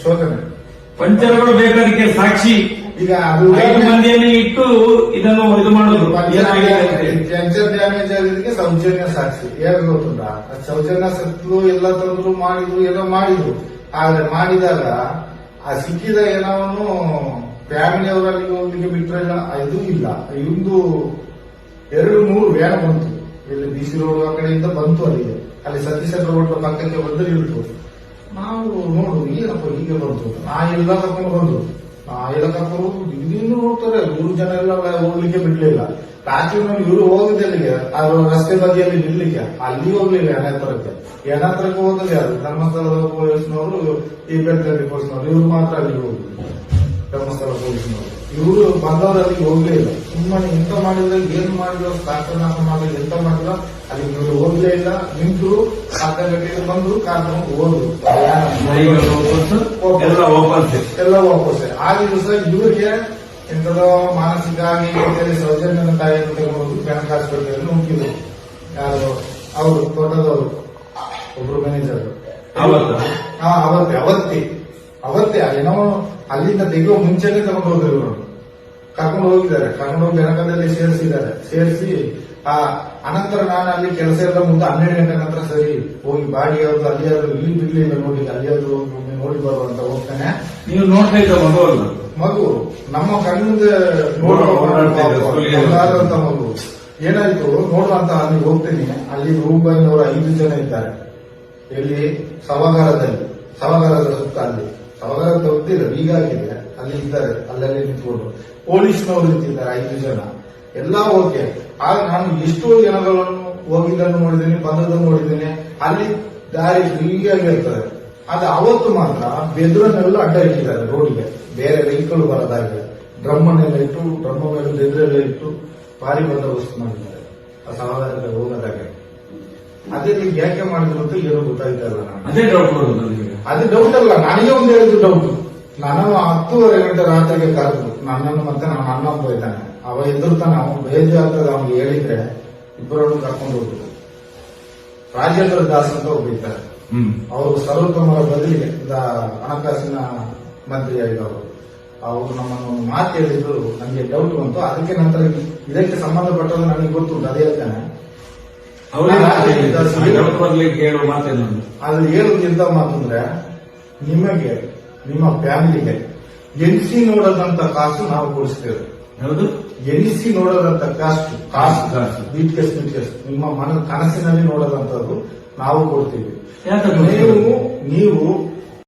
ಶೋಧನೆ ಪಂಚರಗಳು ಬೇಕಾದಕ್ಕೆ ಸಾಕ್ಷಿ. ಈಗ ಅದು 5 ಮಂದಿಯನ್ನು ಇಟ್ಟು ಇದನ್ನು ಇದು ಮಾಡೋದು ಪಂಚರ್ ಡ್ಯಾಮೇಜ್ ಆಗಿದ್ದಕ್ಕೆ ಸೌಜನ್ಯ ಸಾಕ್ಷಿ. ಏನು ಗೊತ್ತುಂಟ, ಸೌಜನ್ಯ ಸತ್ರು ಎಲ್ಲ ತಂದ್ರು ಮಾಡಿದ್ರು ಏನೋ ಮಾಡಿದ್ರು. ಆದ್ರೆ ಮಾಡಿದಾಗ ಆ ಸಿಕ್ಕಿದ ಏನವನ್ನು ಫ್ಯಾಮಿಲಿಯವರಲ್ಲಿ ಹೋಗ್ಲಿಕ್ಕೆ ಬಿಟ್ಟರೆ ಇದು ಇಲ್ಲ. ಇಂದು 2-3 ವ್ಯಾನ್ ಬಂತು. ಇಲ್ಲಿ ಬಿಸಿ ರೋಡ್ ಆ ಕಡೆಯಿಂದ ಬಂತು. ಅಲ್ಲಿ ಸತೀಶ್ ರೋಡ್ ಪಕ್ಕಕ್ಕೆ ಬಂದು ಇಳಿತು. ನಾವು ನೋಡುದು ಏನಪ್ಪ ಹೀಗೆ ಬಂತು. ಎಲ್ಲ ಕರ್ಕೊಂಡು ಬಂದ್ರು. ಎಲ್ಲ ಕರ್ಕೊಂಡು ಇನ್ನೂ ನೋಡ್ತಾರೆ. 100 ಜನ ಎಲ್ಲ ಹೋಗ್ಲಿಕ್ಕೆ ಬಿಡ್ಲಿಲ್ಲ. ರಾತ್ರಿ ಇವರು ಹೋಗಿದ್ದಲ್ಲಿಗೆ ಅದು ರಸ್ತೆ ಬದಿಯಲ್ಲಿ ನಿಲ್ಲಿಕ್ಕೆ ಅಲ್ಲಿ ಹೋಗ್ಲಿಲ್ಲ. ಎಣತ್ರಕ್ಕೆ ಹೋಗಲಿ ಅದು ಧರ್ಮಸ್ಥಳದ ಪೊಲೀಸ್ನವರು, ಈ ಬೆಳ್ತಂಗಡಿ ಪೊಲೀಸ್ನವರು, ಇವ್ರು ಮಾತ್ರ ಅಲ್ಲಿ ಹೋಗುದು. ಧರ್ಮಸ್ಥಳ ಪೊಲೀಸ್ನವರು ಇವರು ಬಂದವರಲ್ಲಿ ಹೋಗ್ಲೇ ಇಲ್ಲ. ಸುಮ್ಮನೆ ಎಂತ ಮಾಡಿದ್ರೆ ಏನ್ ಮಾಡಿದ್ರು, ಶಾಸನಾಶ ಮಾಡಿದ್ರು, ಎಂತ ಮಾಡಿದ್ರು ಅಲ್ಲಿ ಇವರು ಹೋಗ್ಲೇ ಇಲ್ಲ. ನಿಂತರು 10 ಗಂಟೆಗೆ ಬಂದ್ರು, ಕಾರಣ ಹೋದ್ರು ಎಲ್ಲ ವಾಪಸ್. ಆ ದಿವಸ ಇವರಿಗೆ ಎಂತದೋ ಮಾನಸಿಕ ಆಗಿ ಸೌಜನ್ಯನ ತಾಯಿಯನ್ನು ತಗೊಂಡು ಬ್ಯಾಂಕ್ ಆಸ್ಪತ್ರೆಯಲ್ಲಿ ನುಗ್ಗಿದ್ರು. ಯಾರು ಅವರು ತೋಟದವರು ಒಬ್ರು ಮ್ಯಾನೇಜರ್. ಅವತ್ತೇ ಏನೋ ಅಲ್ಲಿಂದ ತೆಗೆಯುವ ಮುಂಚೆನೆ ತಗೊಂಡು ಹೋದ್ರು. ಇವರು ಕರ್ಕೊಂಡು ಹೋಗಿದ್ದಾರೆ. ಕರ್ಕೊಂಡು ಹೋಗಿ ಬೆನಕದಲ್ಲಿ ಸೇರಿಸಿದ್ದಾರೆ. ಸೇರಿಸಿ ಅನಂತರ ನಾನು ಅಲ್ಲಿ ಕೆಲಸ ಎಲ್ಲ ಮುಂದೆ 12 ಗಂಟೆ ನಂತರ ಸರಿ ಹೋಗಿ ಬಾಡಿ ಅವ್ರದ್ದು ಅಲ್ಲಿಯಾದ್ರು ಇಲ್ಲಿ ಬಿಡ್ಲಿಲ್ಲ ನೋಡಿ, ಅಲ್ಲಿಯಾದ್ರು ನೋಡಿ ಬರುವಂತ ಹೋಗ್ತಾನೆ. ನೀವು ನೋಡ್ತಾ ಇದ್ದ ಮಗು ನಮ್ಮ ಕಣ್ಣಿಂದ ನೋಡುವಂತ ಮಗು ಏನಾಯ್ತು ನೋಡುವಂತ ಅಲ್ಲಿ ಹೋಗ್ತೀನಿ. ಅಲ್ಲಿ ರೂಪಾಯಿನವರು 5 ಜನ ಇದ್ದಾರೆ. ಎಲ್ಲಿ ಸಭಾಗಾರದ ಸುತ್ತ ಅಲ್ಲಿ ಸಭಾಗಾರ ಗೊತ್ತಿಲ್ಲ, ಈಗ ಆಗಿದೆ. ಅಲ್ಲಿ ಇದ್ದಾರೆ. ಅಲ್ಲಲ್ಲಿ ನಿಂತ್ಕೊಂಡು ಪೊಲೀಸ್ನವರು ನಿಂತಿದ್ದಾರೆ 5 ಜನ. ಎಲ್ಲ ಓಕೆ. ಆಗ ನಾನು ಎಷ್ಟೋ ಜನಗಳನ್ನು ಹೋಗಿದ್ದನ್ನು ನೋಡಿದ್ದೀನಿ, ಬಂದದನ್ನು ನೋಡಿದ್ದೀನಿ. ಅಲ್ಲಿ ದಾರಿ ಫ್ರೀಯಾಗಿ ಇರ್ತದೆ. ಅದು ಅವತ್ತು ಮಾತ್ರ ಬೆದರನ್ನೆಲ್ಲ ಅಡ್ಡ ಇಟ್ಟಿದ್ದಾರೆ ರೋಡಿಗೆ, ಬೇರೆ ವೆಹಿಕಲ್ ಬರೋದಾಗಿದೆ. ಡ್ರಮ್ಮನ್ನೆಲ್ಲ ಇಟ್ಟು, ಡ್ರಮ್ ಮೇಲೆ ಬೆದರೆಲ್ಲ ಇಟ್ಟು ಭಾರಿ ಬಂದೋಬಸ್ತ್ ಮಾಡಿದ್ದಾರೆ ಆ ಸಭಾಗಾರಕ್ಕೆ ಹೋಗೋದಾಗೆ. ಅದೇ ನೀವು ಯಾಕೆ ಮಾಡಿದ್ರು ಅಂತ ಏನೂ ಗೊತ್ತಾಯ್ತಾ ಇಲ್ಲ. ಅದೇ ಡೌಟ್ ಅಲ್ಲ, ನನಗೆ ಒಂದು ಹೇಳಿದ್ರು ಡೌಟ್. ನಾನು 10:30 ಗಂಟೆ ರಾತ್ರಿಗೆ ಕರೆದ್ರು ನನ್ನನ್ನು. ಮತ್ತೆ ನಮ್ಮ ಅಣ್ಣ ಒಬ್ಬ ಇದ್ದಾನೆ, ಅವ ಎದುರ್ತಾನೆ. ಅವನು ಬೇಜಾಗ್ತದೆ ಅವ್ನಿಗೆ ಹೇಳಿದ್ರೆ ಇಬ್ಬರನ್ನು ಕರ್ಕೊಂಡು ಹೋದ್ರು. ರಾಜೇಂದ್ರ ದಾಸ್ ಅಂತ ಒಬ್ಬಿದ್ದಾರೆ. ಅವರು ಸರ್ವೋತ್ತಮರ ಬದಲಿಗೆ ಹಣಕಾಸಿನ ಮಂತ್ರಿ ಆಗಿದ್ದವರು. ಅವರು ನಮ್ಮನ್ನು ಮಾತು ಹೇಳಿದ್ರು. ನನಗೆ ಡೌಟ್ ಬಂತು. ಅದಕ್ಕೆ ನಂತರ ಇದಕ್ಕೆ ಸಂಬಂಧಪಟ್ಟದ್ದು ನನಗೆ ಗೊತ್ತುಂಟು. ಅದೇ ಹೇಳ್ತಾನೆ. ಅದು ಹೇಳುದು ಎಂತ ಮಾತು ಅಂದ್ರೆ, ನಿಮಗೆ ನಿಮ್ಮ ಫ್ಯಾಮಿಲಿಗೆ ಎನಿಸಿ ನೋಡದಂತ ಕಾಸು ನಾವು ಕೊಡಿಸ್ತೇವೆ. ಎನಿಸಿ ನೋಡದಂತ ಕಾಸು ಬಿಟ್ಕೆಸ್ ನಿಮ್ಮ ಕನಸಿನಲ್ಲಿ ನೋಡದಂತದ್ದು ನಾವು ಕೊಡ್ತೀವಿ. ನೀವು